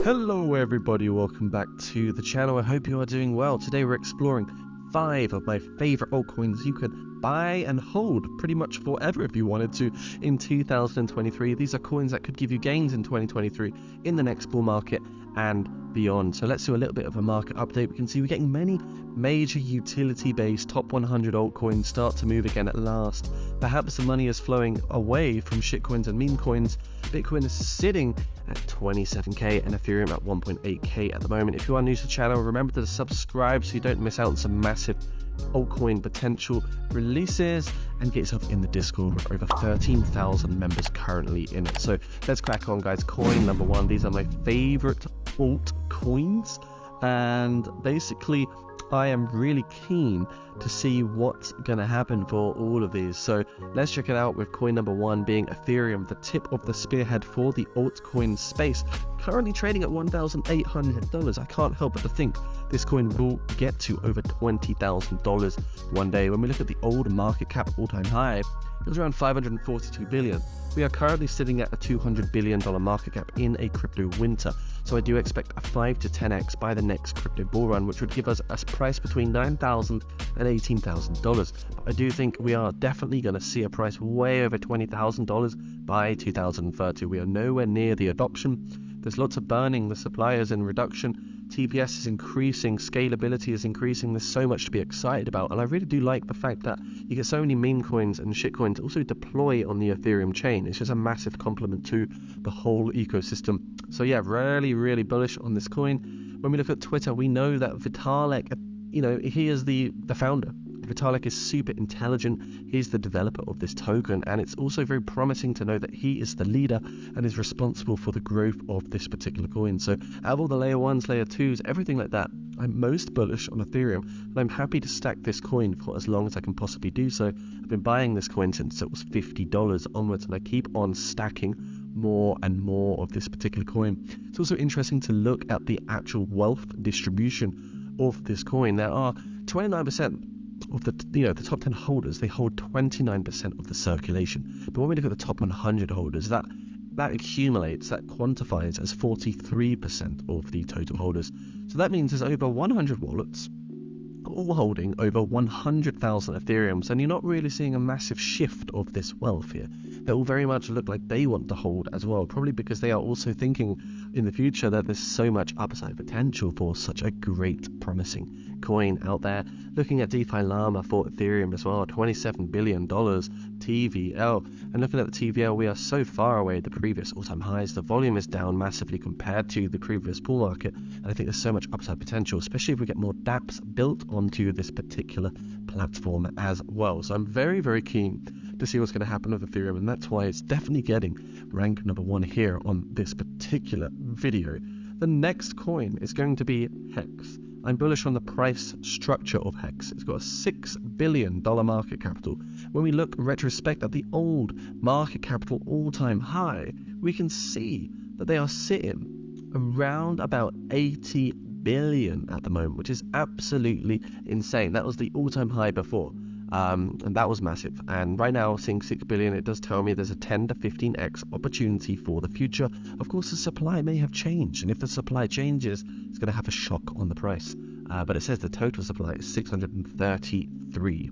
Hello everybody, welcome back to the channel. I hope you are doing well. Today we're exploring 5 of my favorite altcoins you could buy and hold pretty much forever if you wanted to in 2023. These are coins that could give you gains in 2023 in the next bull market and beyond. So let's do a little bit of a market update. We can see we're getting many major utility-based top 100 altcoins start to move again at last. Perhaps the money is flowing away from shitcoins and meme coins. Bitcoin is sitting at 27k and Ethereum at 1.8k at the moment. If you are new to the channel, remember to subscribe so you don't miss out on some massive altcoin potential releases, and get yourself in the Discord with over 13,000 members currently in it. So let's crack on, guys. Coin number 1. These are my favorite altcoins, and basically I am really keen to see what's gonna happen for all of these. So let's check it out with coin number 1 being Ethereum, the tip of the spearhead for the altcoin space, currently trading at $1,800. I can't help but to think this coin will get to over $20,000 one day. When we look at the old market cap all-time high, it was around 542 billion. We are currently sitting at a $200 billion market cap in a crypto winter. So I do expect a 5 to 10x by the next crypto bull run, which would give us a price between $9,000 and $18,000. I do think we are definitely going to see a price way over $20,000 by 2030. We are nowhere near the adoption. There's lots of burning, the supply is in reduction, TPS is increasing, scalability is increasing. There's so much to be excited about, and I really do like the fact that you get so many meme coins and shit coins also deploy on the Ethereum chain. It's just a massive compliment to the whole ecosystem. So yeah, really bullish on this coin. When we look at Twitter, we know that Vitalik, he is the founder. Vitalik is super intelligent. He's the developer of this token, and it's also very promising to know that he is the leader and is responsible for the growth of this particular coin. So out of all the layer 1s, layer 2s, everything like that, I'm most bullish on Ethereum, and I'm happy to stack this coin for as long as I can possibly do so. I've been buying this coin since it was $50 onwards, and I keep on stacking more and more of this particular coin. It's also interesting to look at the actual wealth distribution of this coin. There are 29% of the top 10 holders. They hold 29% of the circulation. But when we look at the top 100 holders, that accumulates, that quantifies as 43% of the total holders. So that means there's over 100 wallets all holding over 100,000 Ethereums, and you're not really seeing a massive shift of this wealth here. They all very much look like they want to hold as well, probably because they are also thinking in the future that there's so much upside potential for such a great promising coin out there. Looking at DeFi Llama for Ethereum as well, $27 billion TVL, and looking at the TVL, we are so far away the previous all-time highs. The volume is down massively compared to the previous bull market, and I think there's so much upside potential, especially if we get more dApps built onto this particular platform as well. So I'm very keen to see what's going to happen with Ethereum, and that's why it's definitely getting rank number 1 here on this particular video. The next coin is going to be Hex. I'm bullish on the price structure of Hex. It's got a $6 billion market capital. When we look retrospect at the old market capital all-time high, we can see that they are sitting around about 80 billion at the moment, which is absolutely insane. That was the all-time high before, and that was massive. And right now, seeing 6 billion, it does tell me there's a 10 to 15x opportunity for the future. Of course, the supply may have changed, and if the supply changes, it's going to have a shock on the price. But it says the total supply is 633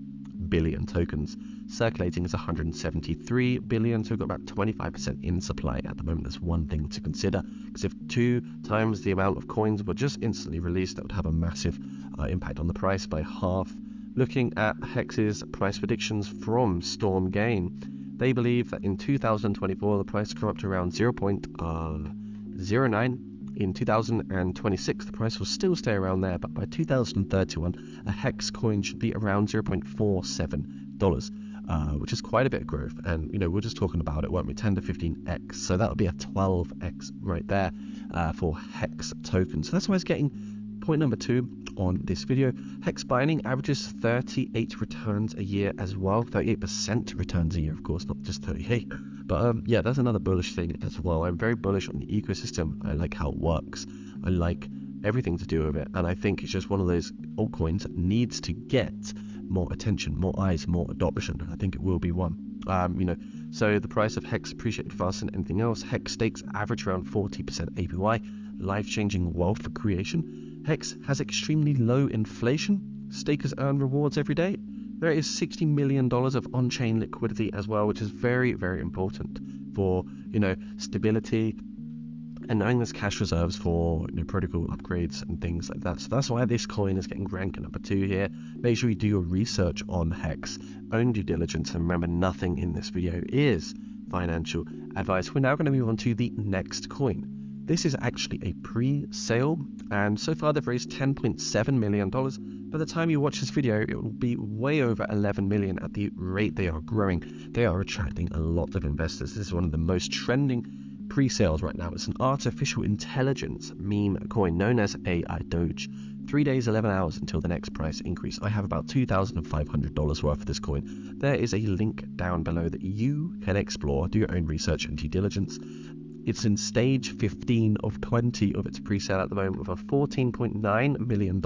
billion tokens. Circulating is 173 billion, so we've got about 25% in supply at the moment. That's one thing to consider, because if 2 times the amount of coins were just instantly released, that would have a massive impact on the price by half. Looking at Hex's price predictions from Storm Gain, they believe that in 2024 the price will come up to around 0.09. In 2026, the price will still stay around there, but by 2031, a Hex coin should be around $0.47, which is quite a bit of growth. And, we're just talking about it, won't we? 10 to 15x. So that would be a 12x right there for Hex tokens. So that's why it's getting point number 2 on this video. Hex binding averages 38 returns a year as well. 38% returns a year, of course, not just 38. But yeah, that's another bullish thing as well. I'm very bullish on the ecosystem. I like how it works. I like everything to do with it. And I think it's just one of those altcoins that needs to get more attention, more eyes, more adoption. I think it will be one. So the price of Hex appreciated faster than anything else. Hex stakes average around 40% APY. life-changing wealth creation. Hex has extremely low inflation. Stakers earn rewards every day. There is $60 million of on-chain liquidity as well, which is very, very important for, stability and knowing there's cash reserves for protocol upgrades and things like that. So that's why this coin is getting ranked number 2 here. Make sure you do your research on Hex, own due diligence, and remember, nothing in this video is financial advice. We're now going to move on to the next coin. This is actually a pre-sale, and so far they've raised $10.7 million. By the time you watch this video, it will be way over 11 million at the rate they are growing. They are attracting a lot of investors. This is one of the most trending pre-sales right now. It's an artificial intelligence meme coin known as AI Doge. 3 days, 11 hours until the next price increase. I have about $2,500 worth of this coin. There is a link down below that you can explore, do your own research and due diligence. It's in stage 15 of 20 of its pre-sale at the moment with a $14.9 million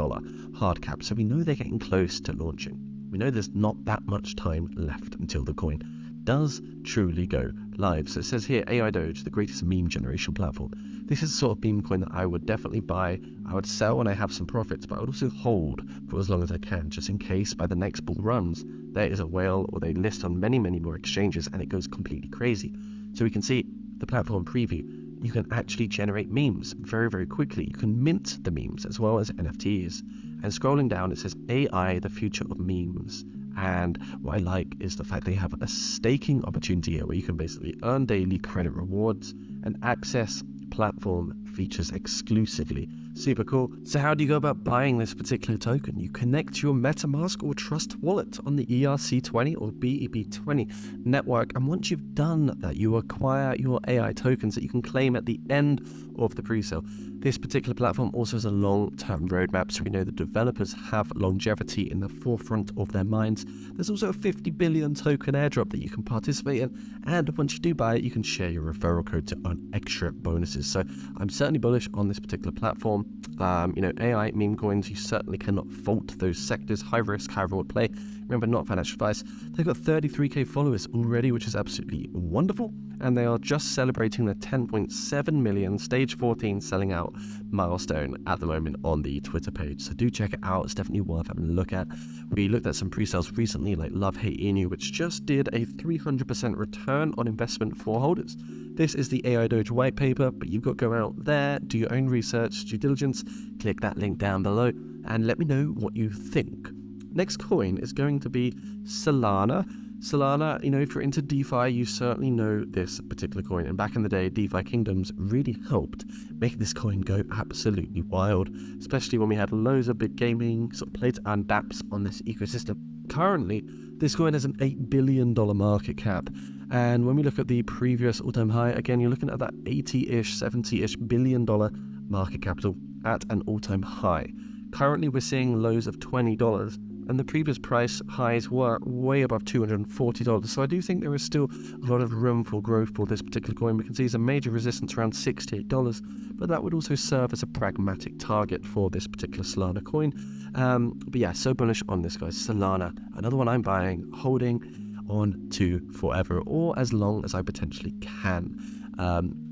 hard cap. So we know they're getting close to launching. We know there's not that much time left until the coin does truly go live. So it says here, AI Doge, the greatest meme generation platform. This is the sort of meme coin that I would definitely buy. I would sell when I have some profits, but I would also hold for as long as I can, just in case by the next bull runs, there is a whale or they list on many, many more exchanges and it goes completely crazy. So we can see the platform preview. You can actually generate memes very, very quickly. You can mint the memes as well as NFTs. And scrolling down, it says AI, the future of memes. And what I like is the fact they have a staking opportunity here where you can basically earn daily credit rewards and access platform features exclusively. Super cool. So how do you go about buying this particular token? You connect your MetaMask or Trust wallet on the ERC20 or BEP20 network, and once you've done that, you acquire your AI tokens that you can claim at the end of the pre-sale. This particular platform also has a long-term roadmap, so we know the developers have longevity in the forefront of their minds. There's also a 50 billion token airdrop that you can participate in, and once you do buy it, you can share your referral code to earn extra bonuses. So I'm certainly bullish on this particular platform. AI meme coins, you certainly cannot fault those sectors. High risk, high reward play. Remember, not financial advice. They've got 33k followers already, which is absolutely wonderful. And they are just celebrating the 10.7 million stage 14 selling out milestone at the moment on the Twitter page. So do check it out. It's definitely worth having a look at. We looked at some pre-sales recently, like Love Hate Inu, which just did a 300% return on investment for holders. This is the AI Doge white paper, but you've got to go out there, do your own research, due diligence, click that link down below, and let me know what you think. Next coin is going to be Solana. Solana, if you're into DeFi, you certainly know this particular coin. And back in the day, DeFi Kingdoms really helped make this coin go absolutely wild, especially when we had loads of big gaming sort of play to earn dApps on this ecosystem. Currently, this coin has an $8 billion market cap. And when we look at the previous all-time high, again, you're looking at that 80-ish, 70-ish billion dollar market capital at an all-time high. Currently, we're seeing lows of $20. And the previous price highs were way above $240. So I do think there is still a lot of room for growth for this particular coin. We can see some major resistance around $68, but that would also serve as a pragmatic target for this particular Solana coin. But yeah, so bullish on this, guys. Solana, another one I'm buying, holding on to forever or as long as I potentially can.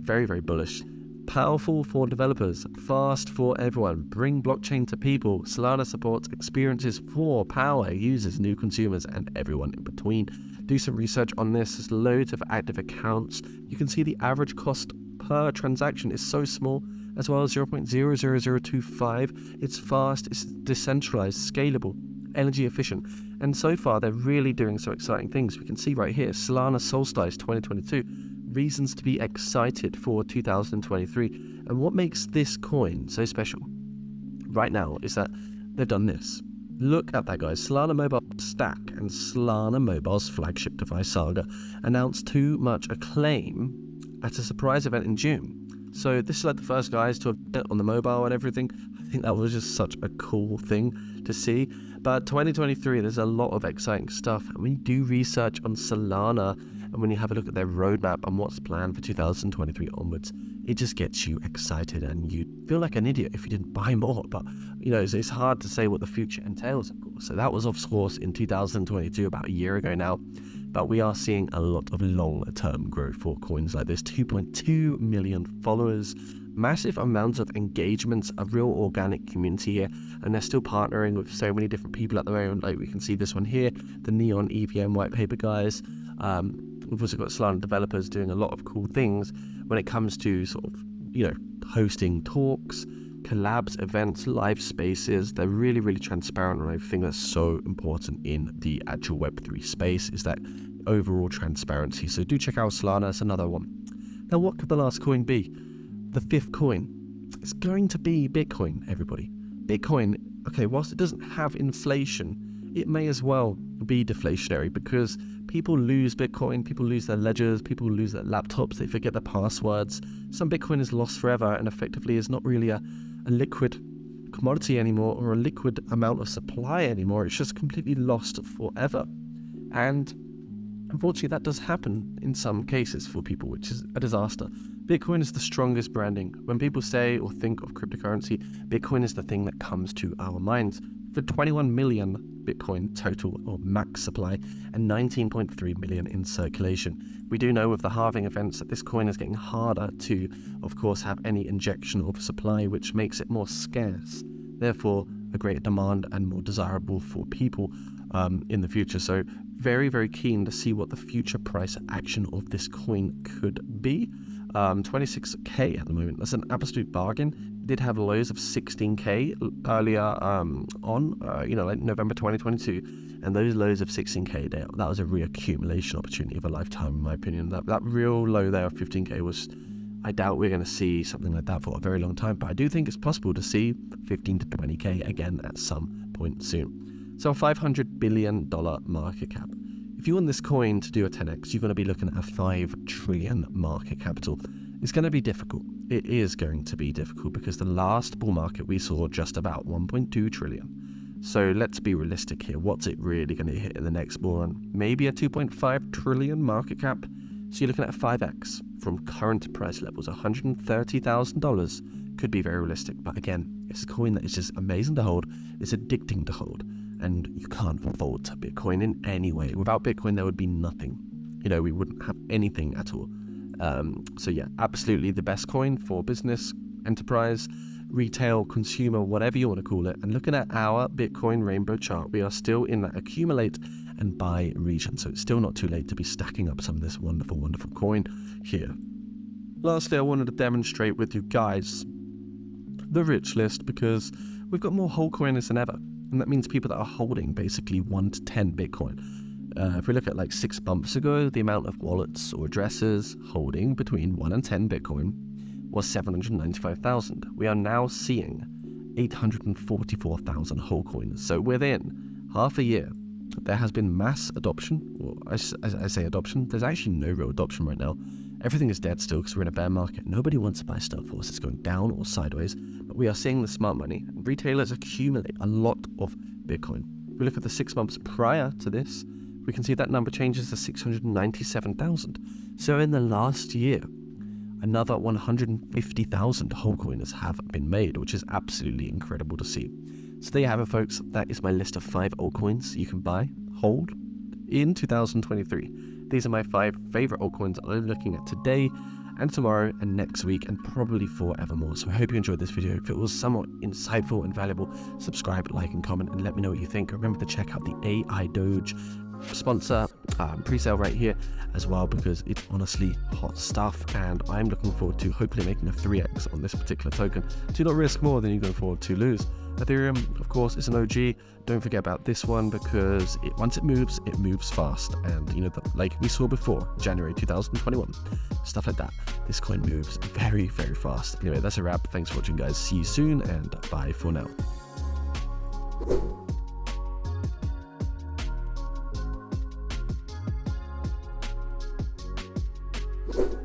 Very, very bullish. Powerful for developers, fast for everyone, bring blockchain to people. Solana supports experiences for power users, new consumers, and everyone in between. Do some research on this. There's loads of active accounts. You can see the average cost per transaction is so small, as well as 0.00025. It's fast, it's decentralized, scalable, energy efficient, and so far they're really doing some exciting things. We can see right here, Solana Solstice 2022. Reasons to be excited for 2023. And what makes this coin so special right now is that they've done this. Look at that, guys. Solana Mobile Stack and Solana Mobile's flagship device Saga announced too much acclaim at a surprise event in June. So this is like the first guys to have done it on the mobile and everything. I think that was just such a cool thing to see. But 2023, there's a lot of exciting stuff. And when you do research on Solana, and when you have a look at their roadmap and what's planned for 2023 onwards, it just gets you excited and you feel like an idiot if you didn't buy more. But, it's hard to say what the future entails, of course. So that was, of course, in 2022, about a year ago now. But we are seeing a lot of long-term growth for coins like this. 2.2 million followers, massive amounts of engagements, a real organic community here, and they're still partnering with so many different people at the moment. Like we can see this one here, the Neon EVM white paper guys. We've also got Solana developers doing a lot of cool things when it comes to sort of, hosting talks, collabs, events, live spaces. They're really, really transparent, and I think that's so important in the actual Web3 space, is that overall transparency. So do check out Solana. It's another one. Now, what could the last coin be? The fifth coin. It's going to be Bitcoin, everybody. Bitcoin, okay, whilst it doesn't have inflation, it may as well be deflationary, because people lose Bitcoin, people lose their ledgers, people lose their laptops, they forget their passwords. Some Bitcoin is lost forever and effectively is not really a liquid commodity anymore, or a liquid amount of supply anymore. It's just completely lost forever. And unfortunately, that does happen in some cases for people, which is a disaster. Bitcoin is the strongest branding. When people say or think of cryptocurrency, Bitcoin is the thing that comes to our minds. For 21 million Bitcoin total or max supply and 19.3 million in circulation. We do know with the halving events that this coin is getting harder to, of course, have any injection of supply, which makes it more scarce. Therefore, a greater demand and more desirable for people in the future. So very, very keen to see what the future price action of this coin could be. 26k at the moment. That's an absolute bargain. It did have lows of 16k earlier like November 2022, and those lows of 16k there, that was a reaccumulation opportunity of a lifetime, in my opinion. That real low there of 15k was, I doubt we're going to see something like that for a very long time, but I do think it's possible to see 15 to 20k again at some point soon. So a $500 billion market cap. If you want this coin to do a 10x, you're going to be looking at a 5 trillion market capital. It's going to be difficult. It is going to be difficult because the last bull market we saw just about 1.2 trillion. So let's be realistic here. What's it really going to hit in the next bull run? Maybe a 2.5 trillion market cap. So you're looking at a 5x from current price levels. $130,000 could be very realistic. But again, it's a coin that is just amazing to hold. It's addicting to hold. And you can't afford Bitcoin in any way. Without Bitcoin, there would be nothing. We wouldn't have anything at all. So yeah, absolutely the best coin for business, enterprise, retail, consumer, whatever you want to call it. And looking at our Bitcoin rainbow chart, we are still in that accumulate and buy region. So it's still not too late to be stacking up some of this wonderful, wonderful coin here. Lastly, I wanted to demonstrate with you guys the rich list, because we've got more whole coiners than ever. And that means people that are holding basically 1 to 10 Bitcoin. If we look at like 6 months ago, the amount of wallets or addresses holding between 1 and 10 Bitcoin was 795,000. We are now seeing 844,000 whole coins. So within half a year, there has been mass adoption. Well, I say adoption. There's actually no real adoption right now. Everything is dead still because we're in a bear market. Nobody wants to buy stuff whilst it's going down or sideways. But we are seeing the smart money. Retailers accumulate a lot of Bitcoin. If we look at the 6 months prior to this, we can see that number changes to 697,000. So in the last year, another 150,000 whole coiners have been made, which is absolutely incredible to see. So there you have it, folks. That is my list of 5 altcoins you can buy, hold in 2023. These are my 5 favorite altcoins I'm looking at today and tomorrow and next week, and probably forevermore. So I hope you enjoyed this video. If it was somewhat insightful and valuable, subscribe, like, and comment, and let me know what you think. Remember to check out the AI Doge sponsor pre-sale right here as well, because it's honestly hot stuff, and I'm looking forward to hopefully making a 3x on this particular token. Do not risk more than you're going forward to lose. Ethereum, of course, is an OG. Don't forget about this one, because once it moves fast. And like we saw before, January 2021, stuff like that. This coin moves very, very fast. Anyway, that's a wrap. Thanks for watching, guys. See you soon, and bye for now.